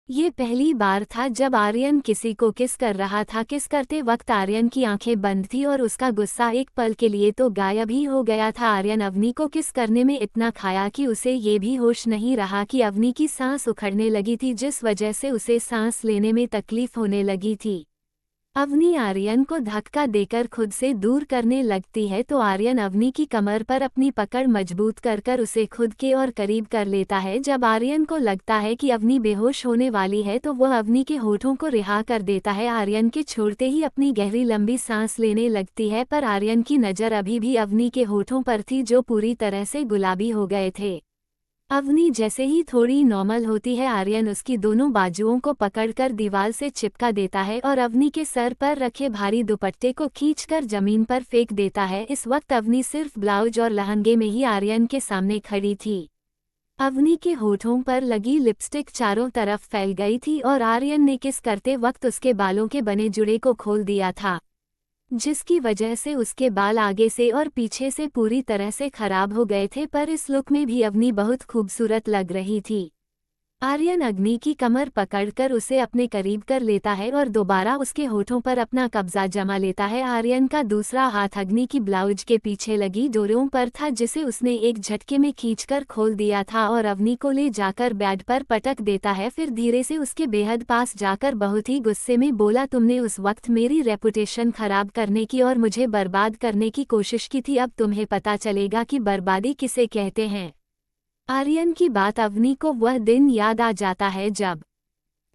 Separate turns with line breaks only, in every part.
ये पहली बार था जब आर्यन किसी को किस कर रहा था। किस करते वक्त आर्यन की आंखें बंद थी और उसका गुस्सा एक पल के लिए तो गायब ही हो गया था। आर्यन अवनी को किस करने में इतना खाया कि उसे ये भी होश नहीं रहा कि अवनी की सांस उखड़ने लगी थी, जिस वजह से उसे सांस लेने में तकलीफ होने लगी थी। अवनी आर्यन को धक्का देकर खुद से दूर करने लगती है तो आर्यन अवनी की कमर पर अपनी पकड़ मजबूत कर कर उसे खुद के और करीब कर लेता है। जब आर्यन को लगता है कि अवनी बेहोश होने वाली है तो वह अवनी के होठों को रिहा कर देता है। आर्यन के छोड़ते ही अपनी गहरी लंबी सांस लेने लगती है, पर आर्यन की नज़र अभी भी अवनी के होठों पर थी जो पूरी तरह से गुलाबी हो गए थे। अवनी जैसे ही थोड़ी नॉर्मल होती है, आर्यन उसकी दोनों बाजुओं को पकड़कर दीवार से चिपका देता है और अवनी के सर पर रखे भारी दुपट्टे को खींचकर जमीन पर फेंक देता है। इस वक्त अवनी सिर्फ ब्लाउज और लहंगे में ही आर्यन के सामने खड़ी थी। अवनी के होठों पर लगी लिपस्टिक चारों तरफ फैल गई थी और आर्यन ने किस करते वक्त उसके बालों के बने जुड़े को खोल दिया था, जिसकी वजह से उसके बाल आगे से और पीछे से पूरी तरह से खराब हो गए थे। पर इस लुक में भी अवनी बहुत खूबसूरत लग रही थी। आर्यन अग्नि की कमर पकड़कर उसे अपने करीब कर लेता है और दोबारा उसके होठों पर अपना कब्जा जमा लेता है। आर्यन का दूसरा हाथ अग्नि की ब्लाउज के पीछे लगी डोरियों पर था, जिसे उसने एक झटके में खींचकर खोल दिया था और अवनी को ले जाकर बेड पर पटक देता है। फिर धीरे से उसके बेहद पास जाकर बहुत ही गुस्से में बोला, तुमने उस वक्त मेरी रेपुटेशन खराब करने की और मुझे बर्बाद करने की कोशिश की थी। अब तुम्हें पता चलेगा कि बर्बादी किसे कहते हैं। आर्यन की बात अवनी को वह दिन याद आ जाता है जब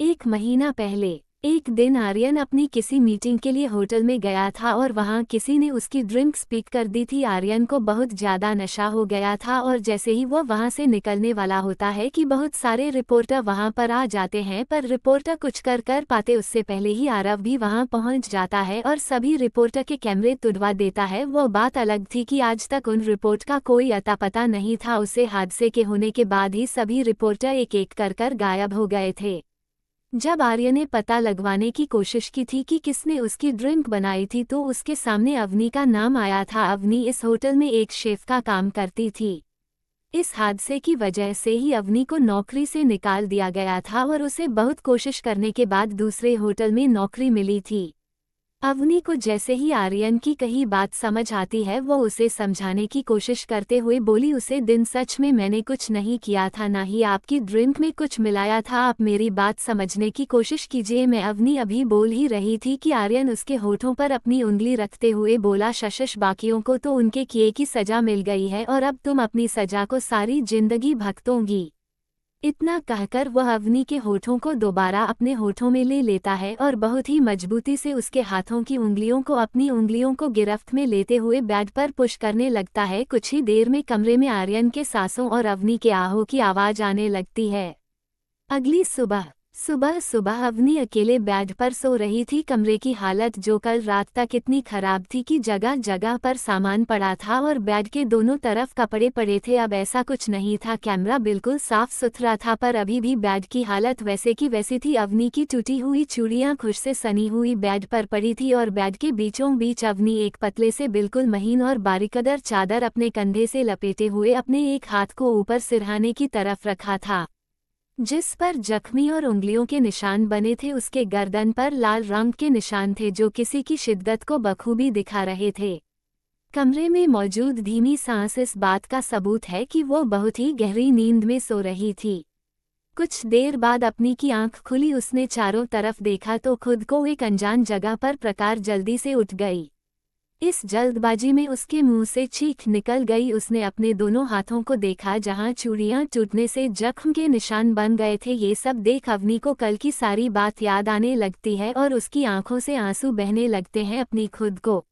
1 महीना पहले एक दिन आर्यन अपनी किसी मीटिंग के लिए होटल में गया था और वहां किसी ने उसकी ड्रिंक्स पिक कर दी थी। आर्यन को बहुत ज़्यादा नशा हो गया था और जैसे ही वो वहां से निकलने वाला होता है कि बहुत सारे रिपोर्टर वहां पर आ जाते हैं, पर रिपोर्टर कुछ कर पाते उससे पहले ही आरव भी वहां पहुंच जाता है और सभी रिपोर्टर के कैमरे तुड़वा देता है। वो बात अलग थी कि आज तक उन रिपोर्ट का कोई अता पता नहीं था। उसे हादसे के होने के बाद ही सभी रिपोर्टर एक एक कर गायब हो गए थे। जब आर्य ने पता लगवाने की कोशिश की थी कि किसने उसकी ड्रिंक बनाई थी तो उसके सामने अवनी का नाम आया था। अवनी इस होटल में एक शेफ का काम करती थी। इस हादसे की वजह से ही अवनी को नौकरी से निकाल दिया गया था और उसे बहुत कोशिश करने के बाद दूसरे होटल में नौकरी मिली थी। अवनी को जैसे ही आर्यन की कही बात समझ आती है, वो उसे समझाने की कोशिश करते हुए बोली, उसे दिन सच में मैंने कुछ नहीं किया था, ना ही आपकी ड्रिंक में कुछ मिलाया था। आप मेरी बात समझने की कोशिश कीजिए। मैं अवनी अभी बोल ही रही थी कि आर्यन उसके होठों पर अपनी उंगली रखते हुए बोला, शशश बाकियों को तो उनके किए की सजा मिल गई है और अब तुम अपनी सजा को सारी जिंदगी भुगतोगी। इतना कहकर वह अवनी के होठों को दोबारा अपने होठों में ले लेता है और बहुत ही मजबूती से उसके हाथों की उंगलियों को अपनी उंगलियों को गिरफ्त में लेते हुए बेड पर पुश करने लगता है। कुछ ही देर में कमरे में आर्यन के सांसों और अवनी के आहों की आवाज आने लगती है। अगली सुबह अवनी अकेले बेड पर सो रही थी। कमरे की हालत जो कल रात तक इतनी खराब थी कि जगह जगह पर सामान पड़ा था और बेड के दोनों तरफ कपड़े पड़े थे, अब ऐसा कुछ नहीं था। कैमरा बिल्कुल साफ सुथरा था, पर अभी भी बेड की हालत वैसे की वैसी थी। अवनी की टूटी हुई चूड़ियां खुश से सनी हुई बेड पर पड़ी थी और बेड के बीचों बीच अवनी एक पतले से बिल्कुल महीन और बारीकदर चादर अपने कंधे से लपेटे हुए अपने एक हाथ को ऊपर सिरहाने की तरफ रखा था, जिस पर जख्मी और उंगलियों के निशान बने थे। उसके गर्दन पर लाल रंग के निशान थे जो किसी की शिद्दत को बखूबी दिखा रहे थे। कमरे में मौजूद धीमी सांस इस बात का सबूत है कि वो बहुत ही गहरी नींद में सो रही थी। कुछ देर बाद अपनी की आंख खुली, उसने चारों तरफ देखा तो खुद को एक अनजान जगह पर प्रकार जल्दी से उठ गई। इस जल्दबाजी में उसके मुंह से चीख निकल गई। उसने अपने दोनों हाथों को देखा जहां चूड़ियां टूटने से जख्म के निशान बन गए थे। ये सब देख अवनी को कल की सारी बात याद आने लगती है और उसकी आंखों से आंसू बहने लगते हैं। अपनी खुद को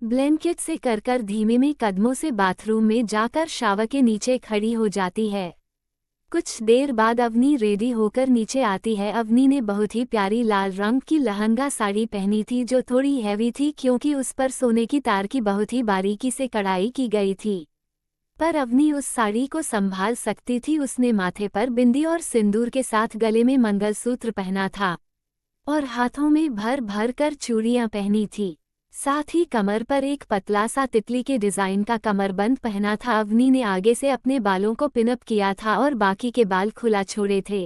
ब्लैंकेट से कर धीमे में कदमों से बाथरूम में जाकर शावर के नीचे खड़ी हो जाती है। कुछ देर बाद अवनी रेडी होकर नीचे आती है। अवनी ने बहुत ही प्यारी लाल रंग की लहंगा साड़ी पहनी थी जो थोड़ी हैवी थी क्योंकि उस पर सोने की तार की बहुत ही बारीकी से कढ़ाई की गई थी, पर अवनी उस साड़ी को संभाल सकती थी। उसने माथे पर बिंदी और सिंदूर के साथ गले में मंगलसूत्र पहना था और हाथों में भर भर कर चूड़ियां पहनी थी। साथ ही कमर पर एक पतला सा तितली के डिजाइन का कमरबंद पहना था। अवनी ने आगे से अपने बालों को पिनअप किया था और बाकी के बाल खुला छोड़े थे।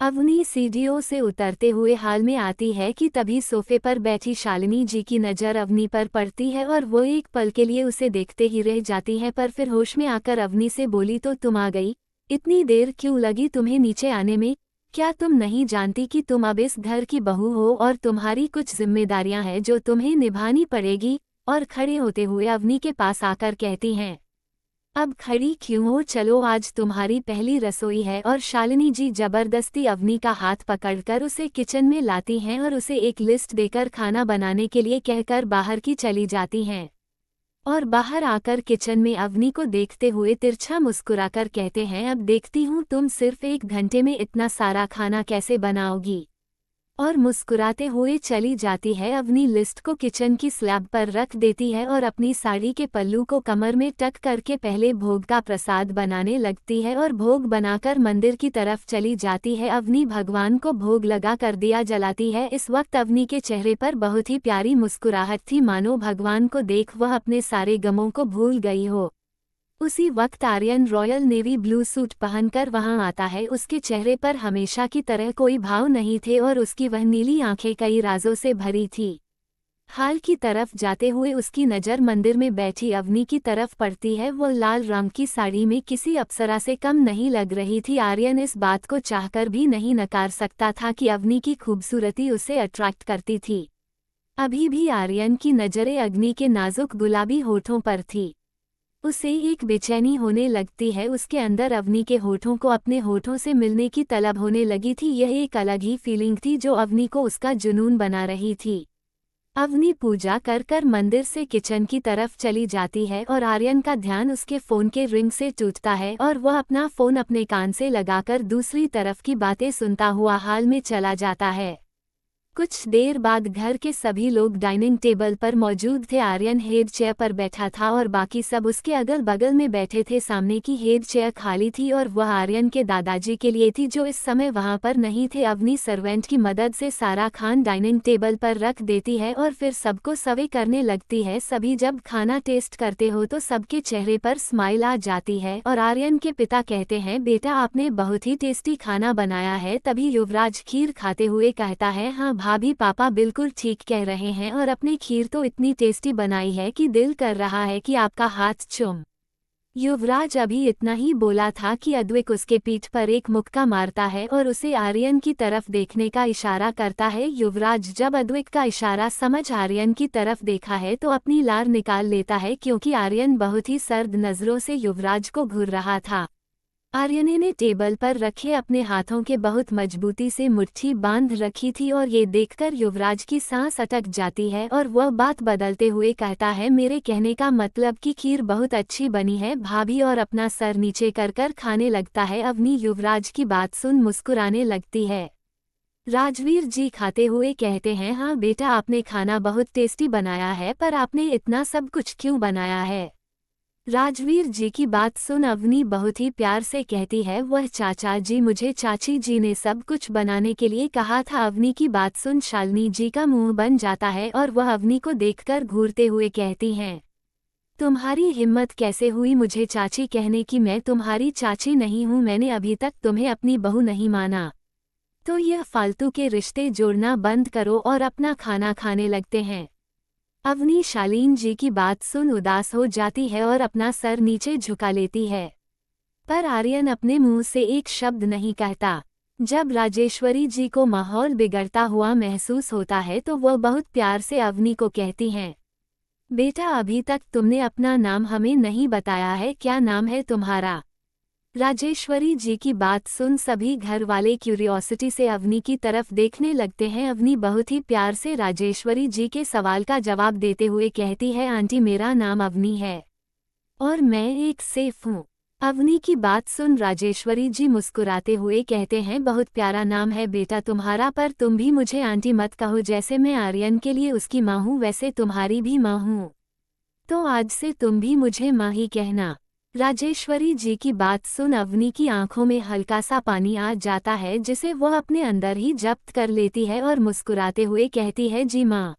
अवनी सीढ़ियों से उतरते हुए हाल में आती है कि तभी सोफे पर बैठी शालिनी जी की नज़र अवनी पर पड़ती है और वो एक पल के लिए उसे देखते ही रह जाती है, पर फिर होश में आकर अवनी से बोली, तो तुम आ गई? इतनी देर क्यों लगी तुम्हें नीचे आने में? क्या तुम नहीं जानती कि तुम अब इस घर की बहू हो और तुम्हारी कुछ जिम्मेदारियां हैं जो तुम्हें निभानी पड़ेगी? और खड़े होते हुए अवनी के पास आकर कहती हैं, अब खड़ी क्यों हो, चलो आज तुम्हारी पहली रसोई है। और शालिनी जी जबरदस्ती अवनी का हाथ पकड़कर उसे किचन में लाती हैं और उसे एक लिस्ट देकर खाना बनाने के लिए कहकर बाहर की चली जाती हैं। और बाहर आकर किचन में अवनी को देखते हुए तिरछा मुस्कुराकर कहते हैं, अब देखती हूँ तुम सिर्फ 1 घंटे में इतना सारा खाना कैसे बनाओगी। और मुस्कुराते हुए चली जाती है। अवनी लिस्ट को किचन की स्लैब पर रख देती है और अपनी साड़ी के पल्लू को कमर में टक करके पहले भोग का प्रसाद बनाने लगती है और भोग बनाकर मंदिर की तरफ चली जाती है। अवनी भगवान को भोग लगा कर दिया जलाती है। इस वक्त अवनी के चेहरे पर बहुत ही प्यारी मुस्कुराहट थी, मानो भगवान को देख वह अपने सारे गमों को भूल गई हो। उसी वक्त Aryan royal navy blue suit पहनकर वहां आता है। उसके चेहरे पर हमेशा की तरह कोई भाव नहीं थे और उसकी वह नीली आंखें कई राजों से भरी थी। हाल की तरफ जाते हुए उसकी नज़र मंदिर में बैठी अवनी की तरफ पड़ती है। वो लाल रंग की साड़ी में किसी अप्सरा से कम नहीं लग रही थी। आर्यन इस बात को चाहकर भी नहीं नकार सकता था कि अवनी की खूबसूरती उसे अट्रैक्ट करती थी। अभी भी आर्यन की नज़रें अग्नि के नाजुक गुलाबी होठों पर थी। उसे एक बेचैनी होने लगती है। उसके अंदर अवनी के होठों को अपने होठों से मिलने की तलब होने लगी थी। यह एक अलग ही फीलिंग थी जो अवनी को उसका जुनून बना रही थी। अवनी पूजा कर कर मंदिर से किचन की तरफ चली जाती है और आर्यन का ध्यान उसके फ़ोन के रिंग से टूटता है और वह अपना फ़ोन अपने कान से लगाकर दूसरी तरफ की बातें सुनता हुआ हाल में चला जाता है। कुछ देर बाद घर के सभी लोग डाइनिंग टेबल पर मौजूद थे। आर्यन हेड चेयर पर बैठा था और बाकी सब उसके अगल बगल में बैठे थे। सामने की हेड चेयर खाली थी और वह आर्यन के दादाजी के लिए थी जो इस समय वहां पर नहीं थे। अवनी सर्वेंट की मदद से सारा खाना डाइनिंग टेबल पर रख देती है और फिर सबको सर्व करने लगती है। सभी जब खाना टेस्ट करते हो तो सबके चेहरे पर स्माइल आ जाती है और आर्यन के पिता कहते हैं, बेटा आपने बहुत ही टेस्टी खाना बनाया है। तभी युवराज खीर खाते हुए कहता है, हाँ भाभी पापा बिल्कुल ठीक कह रहे हैं और अपनी खीर तो इतनी टेस्टी बनाई है कि दिल कर रहा है कि आपका हाथ चूम। युवराज अभी इतना ही बोला था कि अद्विक उसके पीठ पर एक मुक्का मारता है और उसे आर्यन की तरफ देखने का इशारा करता है। युवराज जब अद्विक का इशारा समझ आर्यन की तरफ देखा है तो अपनी लार निकाल लेता है, क्योंकि आर्यन बहुत ही सर्द नजरों से युवराज को घूर रहा था। आर्यन ने टेबल पर रखे अपने हाथों के बहुत मजबूती से मुट्ठी बांध रखी थी और ये देखकर युवराज की सांस अटक जाती है और वह बात बदलते हुए कहता है, मेरे कहने का मतलब कि खीर बहुत अच्छी बनी है भाभी, और अपना सर नीचे कर कर खाने लगता है। अवनी युवराज की बात सुन मुस्कुराने लगती है। राजवीर जी खाते हुए कहते हैं, हाँ बेटा आपने खाना बहुत टेस्टी बनाया है, पर आपने इतना सब कुछ क्यों बनाया है? राजवीर जी की बात सुन अवनी बहुत ही प्यार से कहती है, वह चाचा जी, मुझे चाची जी ने सब कुछ बनाने के लिए कहा था। अवनी की बात सुन शालिनी जी का मुंह बन जाता है और वह अवनी को देखकर घूरते हुए कहती हैं, तुम्हारी हिम्मत कैसे हुई मुझे चाची कहने की? मैं तुम्हारी चाची नहीं हूँ, मैंने अभी तक तुम्हें अपनी बहू नहीं माना। तो यह फालतू के रिश्ते जोड़ना बंद करो और अपना खाना खाने लगते हैं। अवनी शालीन जी की बात सुन उदास हो जाती है और अपना सर नीचे झुका लेती है, पर आर्यन अपने मुंह से एक शब्द नहीं कहता। जब राजेश्वरी जी को माहौल बिगड़ता हुआ महसूस होता है तो वह बहुत प्यार से अवनी को कहती हैं, बेटा अभी तक तुमने अपना नाम हमें नहीं बताया है, क्या नाम है तुम्हारा? राजेश्वरी जी की बात सुन सभी घर वाले क्यूरियोसिटी से अवनी की तरफ देखने लगते हैं। अवनी बहुत ही प्यार से राजेश्वरी जी के सवाल का जवाब देते हुए कहती है, आंटी मेरा नाम अवनी है और मैं एक सेफ हूँ। अवनी की बात सुन राजेश्वरी जी मुस्कुराते हुए कहते हैं, बहुत प्यारा नाम है बेटा तुम्हारा, पर तुम भी मुझे आंटी मत कहो। जैसे मैं आर्यन के लिए उसकी माँ हूँ वैसे तुम्हारी भी माँ हूँ, तो आज से तुम भी मुझे माँ ही कहना। राजेश्वरी जी की बात सुन अवनी की आंखों में हल्का सा पानी आ जाता है, जिसे वह अपने अंदर ही जब्त कर लेती है और मुस्कुराते हुए कहती है, जी माँ।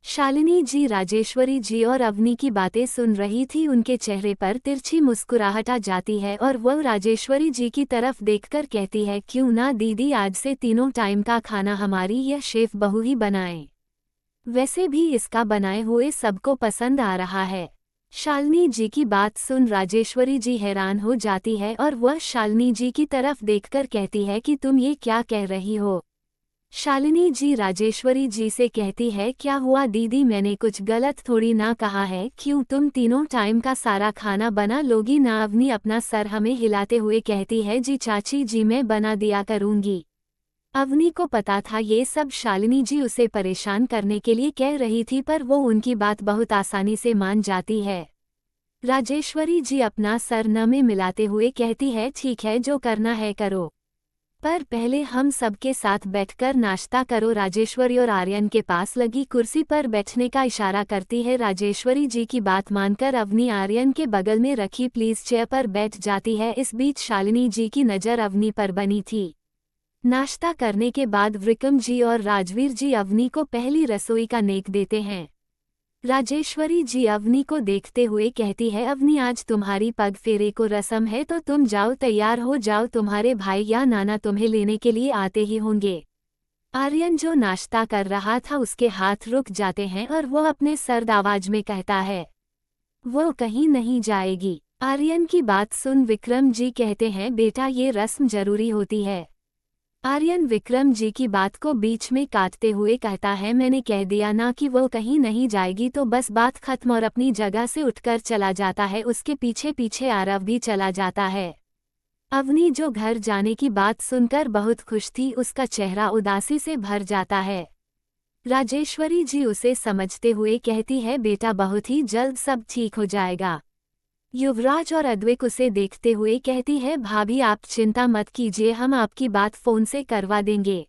शालिनी जी राजेश्वरी जी और अवनी की बातें सुन रही थी। उनके चेहरे पर तिरछी मुस्कुराहट आ जाती है और वह राजेश्वरी जी की तरफ देखकर कहती है, क्यों ना दीदी, आज से तीनों टाइम का खाना हमारी यह शेफ बहू ही बनाए। वैसे भी इसका बनाए हुए सबको पसंद आ रहा है। शालिनी जी की बात सुन राजेश्वरी जी हैरान हो जाती है और वह शालिनी जी की तरफ देखकर कहती है कि तुम ये क्या कह रही हो। शालिनी जी राजेश्वरी जी से कहती है, क्या हुआ दीदी, मैंने कुछ गलत थोड़ी ना कहा है, क्यों तुम तीनों टाइम का सारा खाना बना लोगी ना। अवनी अपना सर हमें हिलाते हुए कहती है, जी चाची जी, मैं बना दिया करूंगी। अवनी को पता था ये सब शालिनी जी उसे परेशान करने के लिए कह रही थी, पर वो उनकी बात बहुत आसानी से मान जाती है। राजेश्वरी जी अपना सर न में मिलाते हुए कहती है, ठीक है, जो करना है करो, पर पहले हम सबके साथ बैठकर नाश्ता करो। राजेश्वरी और आर्यन के पास लगी कुर्सी पर बैठने का इशारा करती है। राजेश्वरी जी की बात मानकर अवनी आर्यन के बगल में रखी प्लीज चेयर पर बैठ जाती है। इस बीच शालिनी जी की नज़र अवनी पर बनी थी। नाश्ता करने के बाद विक्रम जी और राजवीर जी अवनी को पहली रसोई का नेक देते हैं। राजेश्वरी जी अवनी को देखते हुए कहती है, अवनी, आज तुम्हारी पग फेरे को रस्म है तो तुम जाओ, तैयार हो जाओ, तुम्हारे भाई या नाना तुम्हें लेने के लिए आते ही होंगे। आर्यन जो नाश्ता कर रहा था उसके हाथ रुक जाते हैं और वो अपने सर्द आवाज में कहता है, वो कहीं नहीं जाएगी। आर्यन की बात सुन विक्रम जी कहते हैं, बेटा, ये रस्म जरूरी होती है। आर्यन विक्रम जी की बात को बीच में काटते हुए कहता है, मैंने कह दिया ना कि वो कहीं नहीं जाएगी, तो बस बात खत्म, और अपनी जगह से उठकर चला जाता है। उसके पीछे पीछे आरव भी चला जाता है। अवनी जो घर जाने की बात सुनकर बहुत खुश थी, उसका चेहरा उदासी से भर जाता है। राजेश्वरी जी उसे समझते हुए कहती है, बेटा, बहुत ही जल्द सब ठीक हो जाएगा। युवराज और अद्विक उसे देखते हुए कहती है, भाभी, आप चिंता मत कीजिए, हम आपकी बात फोन से करवा देंगे।